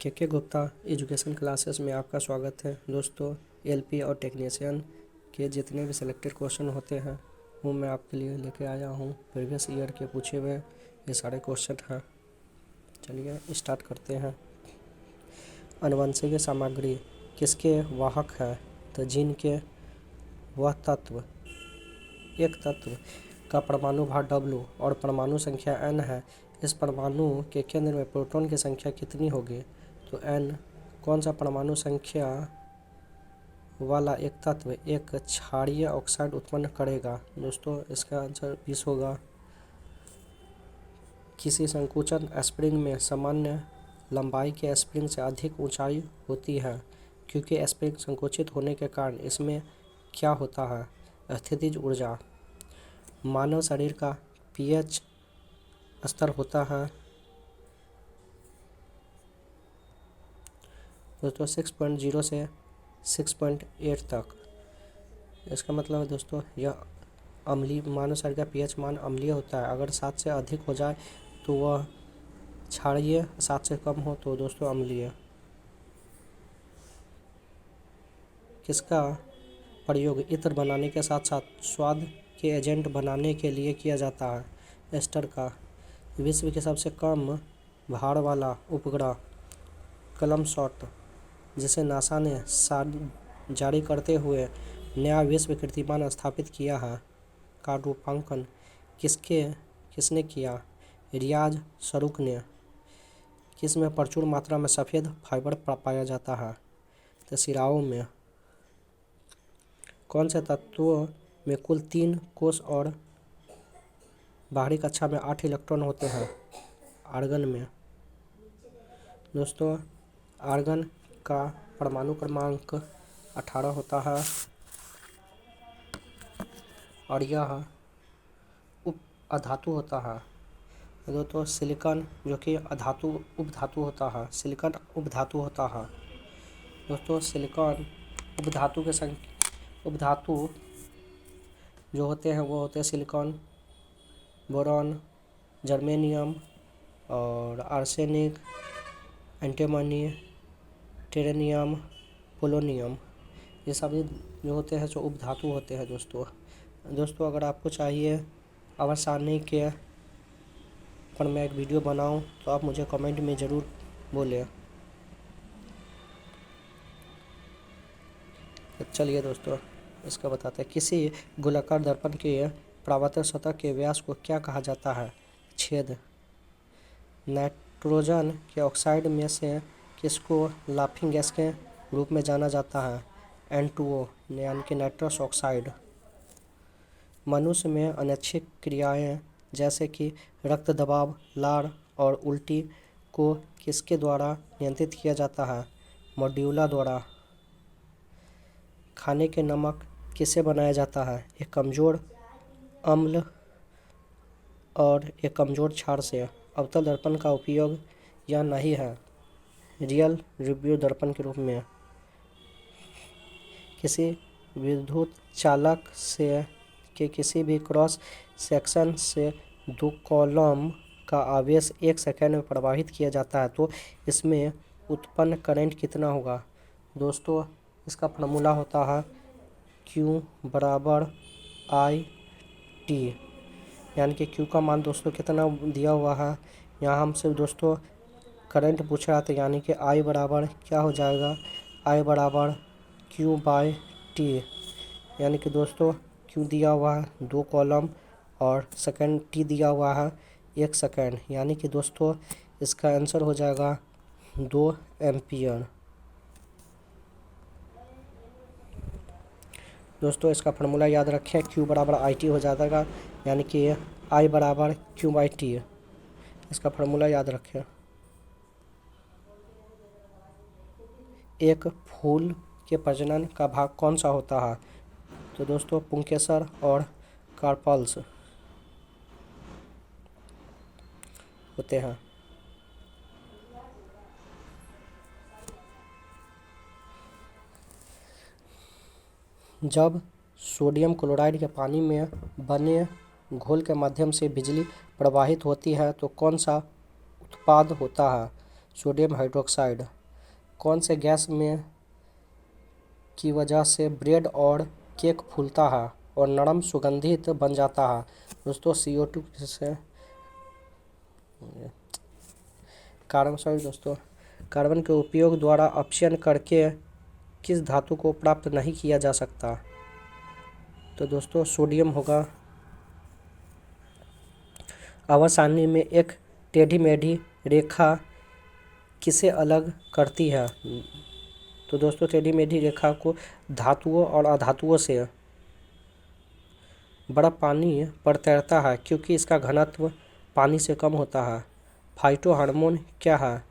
के Gupta education classes में आपका स्वागत है। दोस्तों, एलपी और टेक्नीशियन के जितने भी सिलेक्टेड क्वेश्चन होते हैं वो मैं आपके लिए लेके आया हूँ। प्रीवियस ईयर के पूछे हुए ये सारे क्वेश्चन हैं। चलिए स्टार्ट करते हैं। आनुवंशिक सामग्री किसके वाहक है? तो जीन के वह तत्व, एक तत्व का परमाणु भार W और परमाणु संख्या n है। इस परमाणु के केंद्र में प्रोटॉन की संख्या कितनी होगी? तो n। कौन सा परमाणु संख्या वाला एक तत्व एक क्षारीय ऑक्साइड उत्पन्न करेगा? दोस्तों, इसका आंसर 20 होगा। किसी संकुचन स्प्रिंग में सामान्य लंबाई के स्प्रिंग से अधिक ऊंचाई होती है क्योंकि स्प्रिंग संकुचित होने के कारण इसमें क्या होता है? स्थितिज ऊर्जा। मानव शरीर का pH स्तर होता है दोस्तों 6.0 से 6.8 तक। इसका मतलब है दोस्तों यह अम्लीय, मानव शरीर का pH मान अम्लीय होता है। अगर 7 से अधिक हो जाए तो वह क्षारीय, 7 से कम हो तो दोस्तों अम्लीय। किसका प्रयोग इत्र बनाने के साथ साथ स्वाद के एजेंट बनाने के लिए किया जाता है? एस्टर का। विश्व के सबसे कम भार वाला उपग्रह कलमसॉट, जिसे नासा ने जारी करते हुए नया विश्व कीर्तिमान स्थापित किया है, का रूपांकन किसने किया? रियाज शरूक ने। किस में प्रचुर मात्रा में सफ़ेद फाइबर पाया जाता है? तो सिराओं में। कौन से तत्वों में कुल 3 कोष और बाहरी कक्षा में 8 इलेक्ट्रॉन होते हैं? आर्गन में। दोस्तों, आर्गन का परमाणु क्रमांक 18 होता है और यह अधातु होता है। दोस्तों, सिलिकॉन जो कि उपधातु होता है, सिलिकॉन उपधातु होता है। दोस्तों, सिलिकॉन उपधातु जो होते हैं वो होते हैं सिलिकॉन, बोरॉन, जर्मेनियम और आर्सेनिक, एंटीमनी, टेरेनियम, पोलोनियम। ये सभी जो होते हैं जो उपधातु होते हैं। दोस्तों, अगर आपको चाहिए आसानी के पर मैं एक वीडियो बनाऊं तो आप मुझे कमेंट में ज़रूर बोलें। चलिए दोस्तों, इसका बताते हैं। किसी गोलाकार दर्पण के परावर्तक सतह के व्यास को क्या कहा जाता है? छेद। नाइट्रोजन के ऑक्साइड में से किसको लाफिंग गैस के रूप में जाना जाता है? N2O यानी कि नाइट्रस ऑक्साइड। मनुष्य में अनैच्छिक क्रियाएं जैसे कि रक्त दबाव, लार और उल्टी को किसके द्वारा नियंत्रित किया जाता है? मॉड्यूला द्वारा। खाने के नमक किससे बनाया जाता है? एक कमज़ोर अम्ल और एक कमज़ोर क्षार से। अवतल दर्पण का उपयोग या नहीं है? रियल रिव्यू दर्पण के रूप में। किसी विद्युत चालक के किसी भी क्रॉस सेक्शन से 2 कॉलम का आवेश 1 सेकेंड में प्रवाहित किया जाता है तो इसमें उत्पन्न करंट कितना होगा? दोस्तों, इसका फॉर्मूला होता है Q बराबर I/T, यानी कि Q का मान दोस्तों कितना दिया हुआ है। यहाँ हमसे दोस्तों करंट पूछ रहा था, यानी कि I बराबर क्या हो जाएगा? I बराबर Q/T, यानी कि दोस्तों Q दिया हुआ है 2 कॉलम और सेकेंड T दिया हुआ है 1 सेकेंड, यानी कि दोस्तों इसका आंसर हो जाएगा 2 एम्पियर। दोस्तों, इसका फार्मूला याद रखें, Q बराबर IT हो जाएगा, यानी कि I बराबर Q/T। इसका फार्मूला याद रखें। एक फूल के प्रजनन का भाग कौन सा होता है? तो दोस्तों पुंकेसर और कार्पल्स होते हैं। जब सोडियम क्लोराइड के पानी में बने घोल के माध्यम से बिजली प्रवाहित होती है तो कौन सा उत्पाद होता है? Sodium hydroxide. कौन से गैस में की वजह से ब्रेड और केक फूलता है और नरम सुगंधित बन जाता है? दोस्तों CO2 से कार्बन के उपयोग द्वारा अपचयन करके किस धातु को प्राप्त नहीं किया जा सकता? तो दोस्तों सोडियम होगा। अवसानी में एक टेढ़ी मेढ़ी रेखा किसे अलग करती है? तो दोस्तों टेढ़ी मेढ़ी रेखा को धातुओं और अधातुओं से। बर्फ पानी पर तैरता है क्योंकि इसका घनत्व पानी से कम होता है। फाइटोहार्मोन क्या है?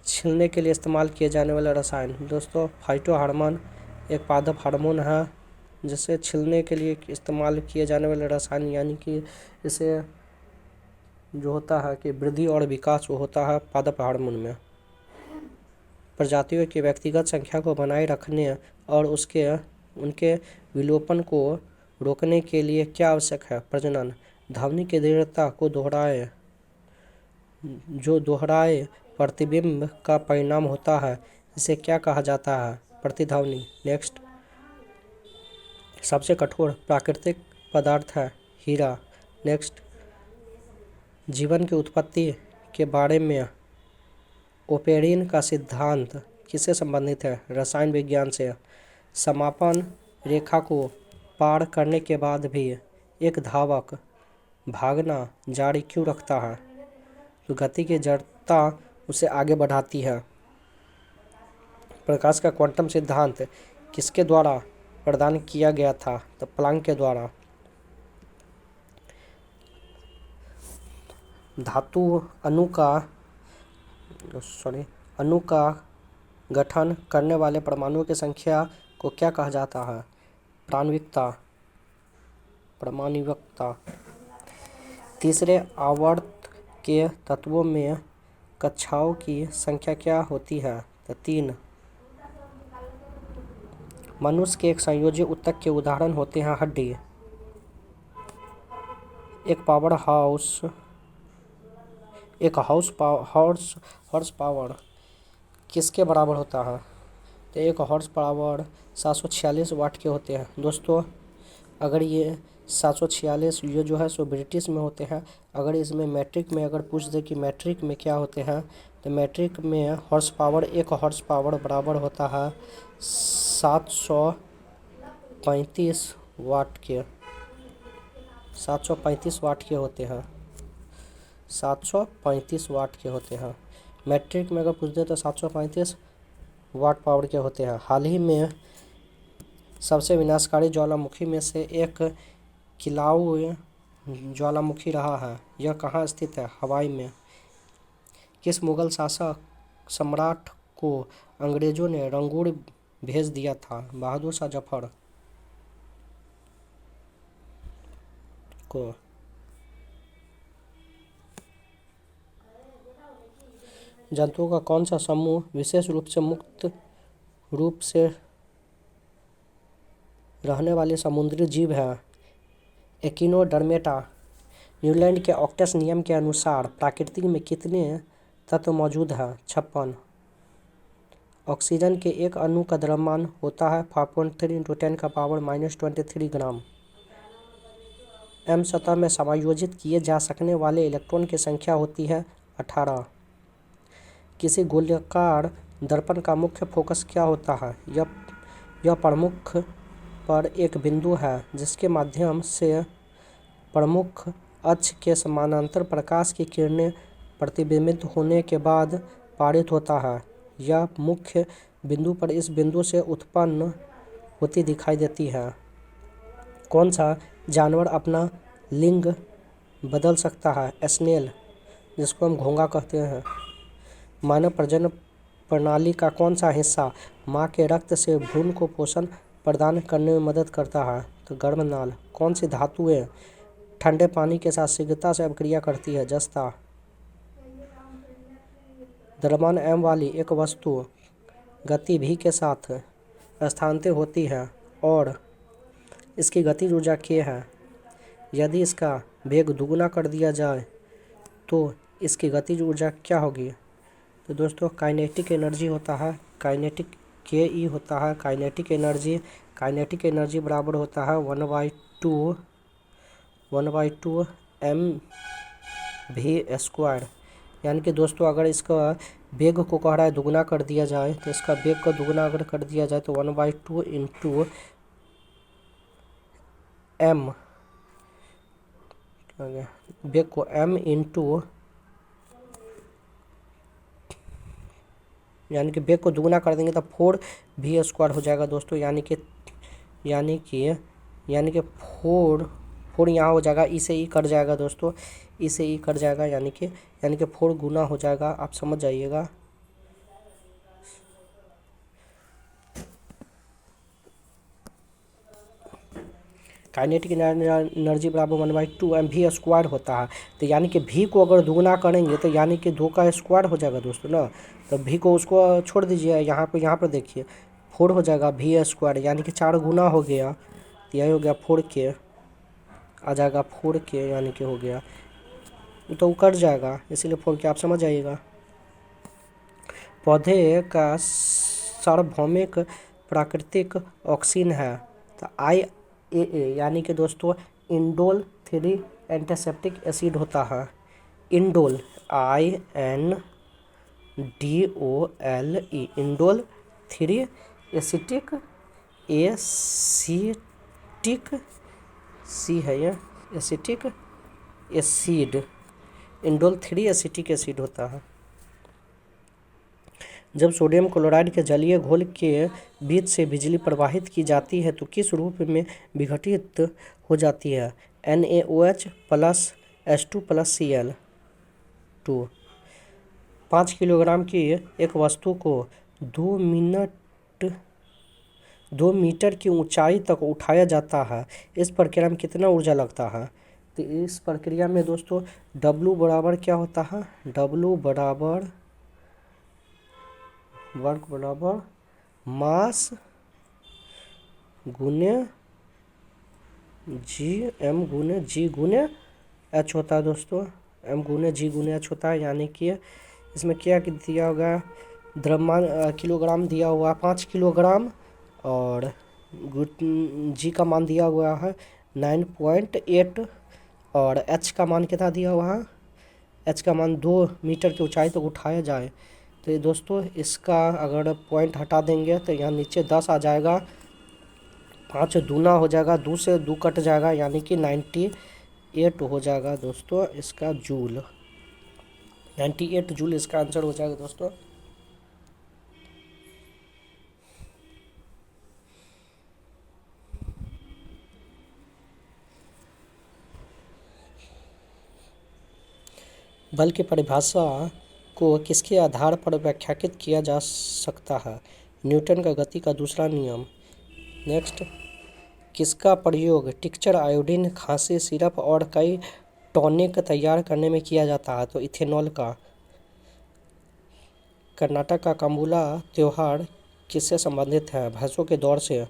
छिलने के लिए इस्तेमाल किए जाने वाला रसायन। दोस्तों फाइटोहार्मोन एक पादप हार्मोन है जिसे छिलने के लिए इस्तेमाल किए जाने वाले रसायन, यानी कि इसे जो होता है कि वृद्धि और विकास वो होता है पादप हार्मोन में। प्रजातियों की व्यक्तिगत संख्या को बनाए रखने और उनके विलोपन को रोकने के लिए क्या आवश्यक है? प्रजनन। ध्वनि की दृढ़ता को दोहराए प्रतिबिंब का परिणाम होता है, इसे क्या कहा जाता है? प्रतिध्वनि। नेक्स्ट। सबसे कठोर प्राकृतिक पदार्थ है हीरा। नेक्स्ट। जीवन की उत्पत्ति के बारे में ओपेरिन का सिद्धांत किससे संबंधित है? रसायन विज्ञान से। समापन रेखा को पार करने के बाद भी एक धावक भागना जारी क्यों रखता है? तो गति की जड़ता उसे आगे बढ़ाती है। प्रकाश का क्वांटम सिद्धांत किसके द्वारा प्रदान किया गया था? तो प्लैंक के द्वारा। धातु अणु का गठन करने वाले परमाणुओं की संख्या को क्या कहा जाता है? परमाणुकता। तीसरे आवर्त के तत्वों में कक्षाओं की संख्या क्या होती है? तो 3। मनुष्य के एक संयोजी ऊतक के उदाहरण होते हैं हड्डी। एक हॉर्स पावर किसके बराबर होता है? तो एक हॉर्स पावर 746 वाट के होते हैं। दोस्तों अगर ये 746 ये जो है सो ब्रिटिश में होते हैं। अगर इसमें मैट्रिक में अगर पूछ दे कि मैट्रिक में क्या होते हैं, तो मैट्रिक में एक हॉर्स पावर बराबर होता है 735 वाट के। 735 वाट के होते हैं। 735 वाट के होते हैं। मैट्रिक में अगर पूछ दे तो 735 वाट पावर के होते हैं। हाल ही में सबसे विनाशकारी ज्वालामुखी में से एक किलाउ ज्वालामुखी रहा है। यह कहाँ स्थित है? हवाई में। किस मुगल सम्राट को अंग्रेजों ने रंगून भेज दिया था? बहादुर शाह जफर को। जंतुओं का कौन सा समूह विशेष रूप से मुक्त रूप से रहने वाले समुद्री जीव है? एकिनोडर्मेटा। न्यूलैंड के ऑक्टस नियम के अनुसार प्रकृति में कितने तत्व मौजूद हैं? 56। ऑक्सीजन के एक अणु का द्रव्यमान होता है 5.3 × 10⁻⁻23 ग्राम। सतह में समायोजित किए जा सकने वाले इलेक्ट्रॉन की संख्या होती है 18। किसी गोलाकार दर्पण का मुख्य फोकस क्या होता है? यह प्रमुख पर एक बिंदु है जिसके माध्यम से प्रमुख अक्ष के समानांतर प्रकाश की किरणें प्रतिबिंबित होने के बाद पारित होता है। यह मुख्य बिंदु पर इस बिंदु से उत्पन्न होती दिखाई देती है। कौन सा जानवर अपना लिंग बदल सकता है? स्नेल, जिसको हम घोंघा कहते हैं। मानव प्रजनन प्रणाली का कौन सा हिस्सा माँ के रक्त से भ्रूण को पोषण प्रदान करने में मदद करता है? तो गर्भनाल। कौन सी धातुएं ठंडे पानी के साथ शीघ्रता से अभिक्रिया करती है? जस्ता। द्रव्यमान m वाली एक वस्तु गति v के साथ स्थानांतरित होती है और इसकी गतिज ऊर्जा k है। यदि इसका वेग दुगुना कर दिया जाए तो इसकी गतिज ऊर्जा क्या होगी? तो दोस्तों काइनेटिक एनर्जी होता है, काइनेटिक के ई होता है काइनेटिक एनर्जी बराबर होता है 1/2 mv²। यानी कि दोस्तों अगर इसका वेग को कह रहा है दुगना कर दिया जाए, तो इसका वेग को दुगना अगर कर दिया जाए तो 1/2 इंटू एम, वेग को m इंटू, यानी कि वेग को दुगना कर देंगे तो 4v² हो जाएगा दोस्तों। यानी कि फोर यहाँ हो जाएगा, ई से ई कट जाएगा दोस्तों, ई से ई कट जाएगा, यानी कि 4 गुना हो जाएगा। आप समझ जाइएगा। काइनेटिक एनर्जी बराबर 1/2 mv² होता है। तो यानी कि v को अगर दुगना करेंगे तो यानी कि 2 का स्क्वायर हो जाएगा दोस्तों ना। तो v को उसको छोड़ दीजिए, यहाँ पर देखिए 4 हो जाएगा v², यानी कि 4 गुना हो गया। तो यही हो गया 4k आ जाएगा, 4k यानी कि हो गया, तो वो कट जाएगा, इसीलिए 4k आप समझ जाइएगा। पौधे का सार्वभौमिक प्राकृतिक ऑक्सीजन है। तो IAA यानी कि दोस्तों इंडोल 3 एंटीसेप्टिक एसिड होता है। इंडोल INDOLE इंडोल 3 एसिटिक सी है ये, acetic acid, indole 3 acetic acid होता है। जब सोडियम क्लोराइड के जलीय घोल के बीच से बिजली प्रवाहित की जाती है तो किस रूप में विघटित हो जाती है? NaOH plus H2 plus Cl2। 5 kilogram की एक वस्तु को 2 मीटर की ऊंचाई तक उठाया जाता है। इस प्रक्रिया में कितना ऊर्जा लगता है? तो इस प्रक्रिया में दोस्तों W बराबर क्या होता है? W बराबर वर्क बराबर मास गुने जी, m गुने g गुने h होता है दोस्तों, m गुने g गुने h होता है। यानी कि इसमें क्या दिया होगा, द्रव्यमान किलोग्राम दिया हुआ 5 किलोग्राम, और g का मान दिया हुआ है 9.8, और h का मान कितना दिया हुआ है? h का मान 2 मीटर की ऊंचाई तक उठाया जाए। तो दोस्तों इसका अगर पॉइंट हटा देंगे तो यहाँ नीचे 10 आ जाएगा, 5 दूना हो जाएगा, 2 से 2 कट जाएगा, यानी कि 98 हो जाएगा दोस्तों इसका जूल। 98 जूल इसका आंसर हो जाएगा दोस्तों। बल की परिभाषा को किसके आधार पर व्याख्यायित किया जा सकता है? न्यूटन का गति का दूसरा नियम। नेक्स्ट, किसका प्रयोग टिंक्चर, आयोडीन, खांसी सिरप और कई टॉनिक तैयार करने में किया जाता है? तो इथेनॉल का। कर्नाटक का कंबुला त्योहार किससे संबंधित है? भैंसों के दौड़ से।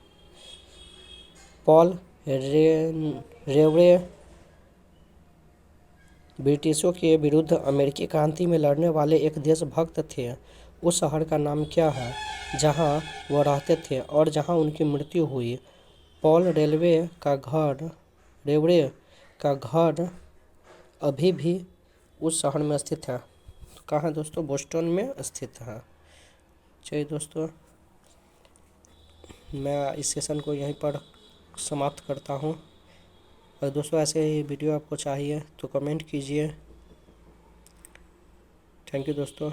पॉल रेवरे ब्रिटिशों के विरुद्ध अमेरिकी क्रांति में लड़ने वाले एक देशभक्त थे। उस शहर का नाम क्या है जहां वह रहते थे और जहां उनकी मृत्यु हुई? पॉल रेवरे का घर अभी भी उस शहर में स्थित है। तो कहाँ है दोस्तों? बोस्टन में स्थित है। चलिए दोस्तों, मैं इस सेशन को यहीं पर समाप्त करता हूँ। और दोस्तों ऐसे ही वीडियो आपको चाहिए तो कमेंट कीजिए। थैंक यू दोस्तों।